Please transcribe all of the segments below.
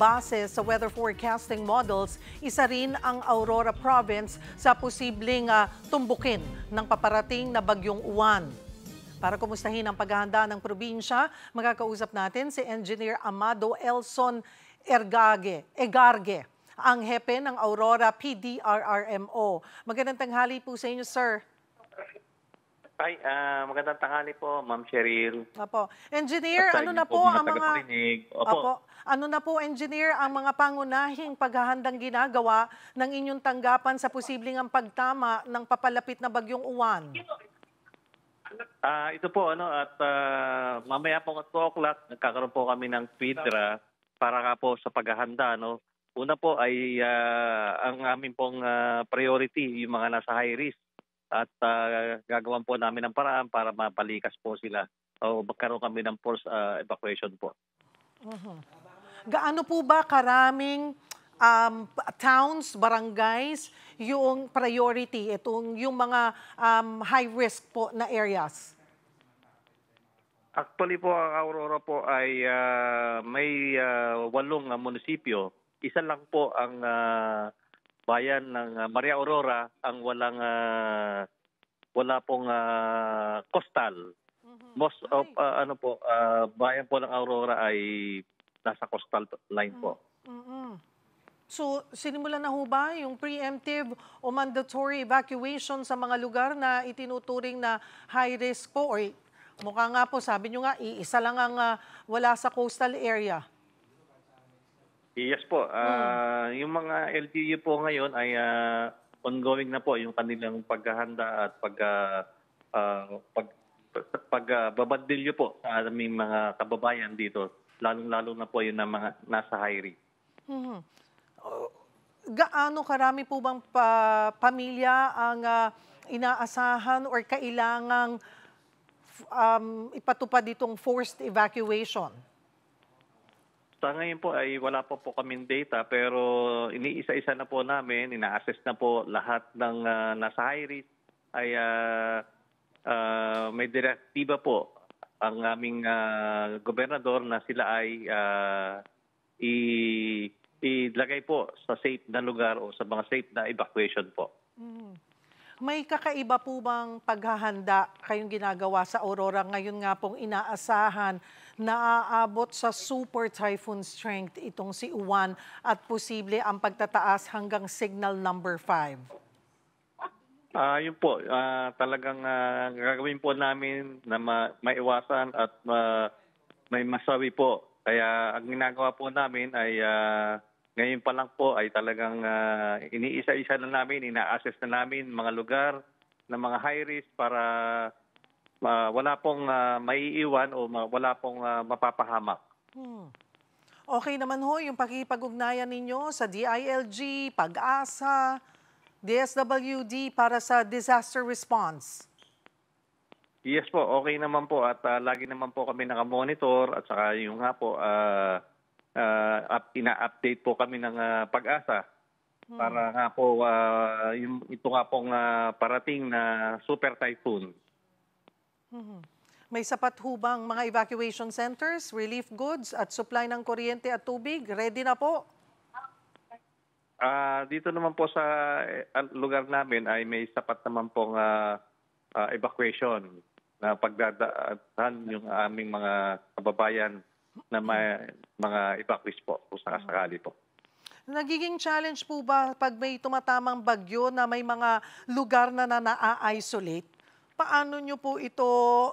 base sa weather forecasting models, isa rin ang Aurora Province sa posibleng tumbukin ng paparating na bagyong Uwan. Para kumustahin ang paghahanda ng probinsya, magkakausap natin si Engineer Amado Elson Egarge, ang hepe ng Aurora PDRRMO. Magandang tanghali po sa inyo, sir. Ay, magandang tanghali po, Ma'am Cheryl. Opo. Engineer, ano na po ang mga ano na po, Engineer, ang mga pangunahing paghahandang ginagawa ng inyong tanggapan sa posibleng ang pagtama ng papalapit na bagyong Uwan? Ito po, at mamaya po at 2 o'clock, nagkakaroon po kami ng FIDRA para nga po sa paghahanda. Una po ay ang aming pong priority, yung mga nasa high risk. At gagawan po namin ng paraan para mapalikas po sila o magkaroon kami ng forced evacuation po. Gaano po ba karaming towns, barangays, yung priority, yung mga high risk po na areas? Actually po, ang Aurora po ay may 8 munisipyo. Isa lang po ang bayan ng Maria Aurora ang wala pong coastal. Most of bayan po ng Aurora ay nasa coastal line po. So, sinimulan na ho ba yung preemptive o mandatory evacuation sa mga lugar na itinuturing na high risk po? Or mukha nga po, sabi nyo nga, iisa lang ang wala sa coastal area. Yes po. Yung mga LGU po ngayon ay ongoing na po yung kanilang paghahanda at pagbabandilyo po sa aming mga kababayan dito. Lalong-lalo na po yun na mga nasa high risk. Gaano karami po bang pamilya ang inaasahan or kailangang ipatupad itong forced evacuation? Sa ngayon po ay wala po kaming data pero iniisa-isa na po namin, ina-assess na po lahat ng nasa high risk ay may direktiba po ang aming gobernador na sila ay ilagay po sa safe na lugar o sa mga safe na evacuation po. May kakaiba po bang paghahanda kayong ginagawa sa Aurora ngayon nga pong inaasahan na aabot sa super typhoon strength itong si Uwan at posible ang pagtataas hanggang signal number 5? Yun po, talagang gagawin po namin na maiwasan at may masawi po. Kaya ang ginagawa po namin ay ngayon pa lang po ay talagang iniisa-isa na namin, ina-assess na namin mga lugar na mga high risk para wala pong maiiwan o wala pong mapapahamak. Okay naman ho yung pakikipag-ugnayan ninyo sa DILG, Pag-asa, DSWD para sa disaster response. Yes po, okay naman po at lagi naman po kami nakamonitor at saka yung nga po ina-update po kami ng Pag-asa para nga po ito nga pong parating na super typhoon. May sapat ho bang mga evacuation centers, relief goods at supply ng kuryente at tubig? Ready na po? Dito naman po sa lugar namin ay may sapat naman pong evacuation na pagdadaan yung aming mga kababayan na may mga evacuees po kung sakasakali po. Nagiging challenge po ba pag may tumatamang bagyo na may mga lugar na na-isolate? Paano nyo po ito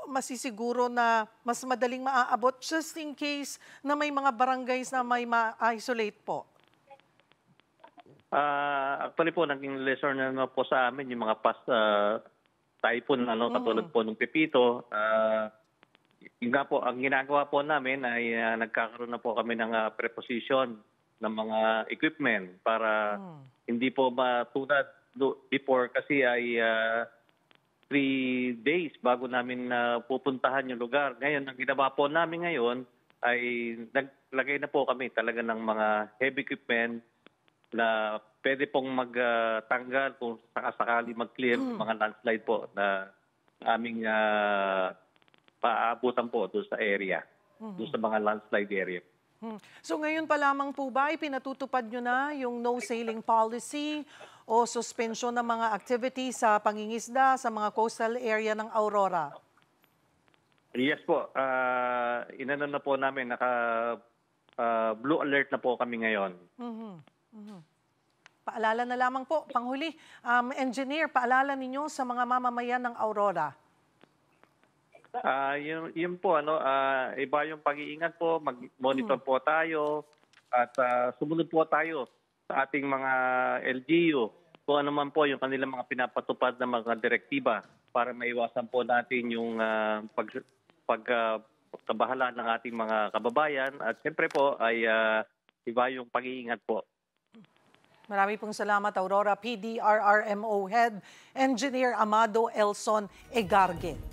masisiguro na mas madaling maaabot just in case na may mga barangays na may ma-isolate po? Actually po, naging lesson na po sa amin yung mga past typhoon, katulad po ng Pepito. Yung nga po, ang ginagawa po namin ay nagkakaroon na po kami ng preposition ng mga equipment para hindi po matulad before kasi ay 3 days bago namin pupuntahan yung lugar. Ngayon, ang ginawa po namin ngayon ay naglagay na po kami talaga ng mga heavy equipment na pwede pong magtanggal kung sakasakali mag-clear ng mga landslide po na aming paaabutan po doon sa area, doon sa mga landslide area. So ngayon pa lamang po ba ipinatutupad nyo na yung no sailing policy o suspension ng mga activities sa pangingisda sa mga coastal area ng Aurora? Yes po, inano na po namin, blue alert na po kami ngayon. Paalala na lamang po, panghuli, engineer, paalala ninyo sa mga mamamayan ng Aurora. Yun po, iba yung pag-iingat po, mag-monitor po tayo at sumunod po tayo sa ating mga LGU kung ano man po yung kanilang mga pinapatupad na mga direktiba para maiwasan po natin yung pagkabahala ng ating mga kababayan at siyempre po ay iba yung pag-iingat po. Marami pong salamat, Aurora PDRRMO Head Engineer Amado Elson Egarge.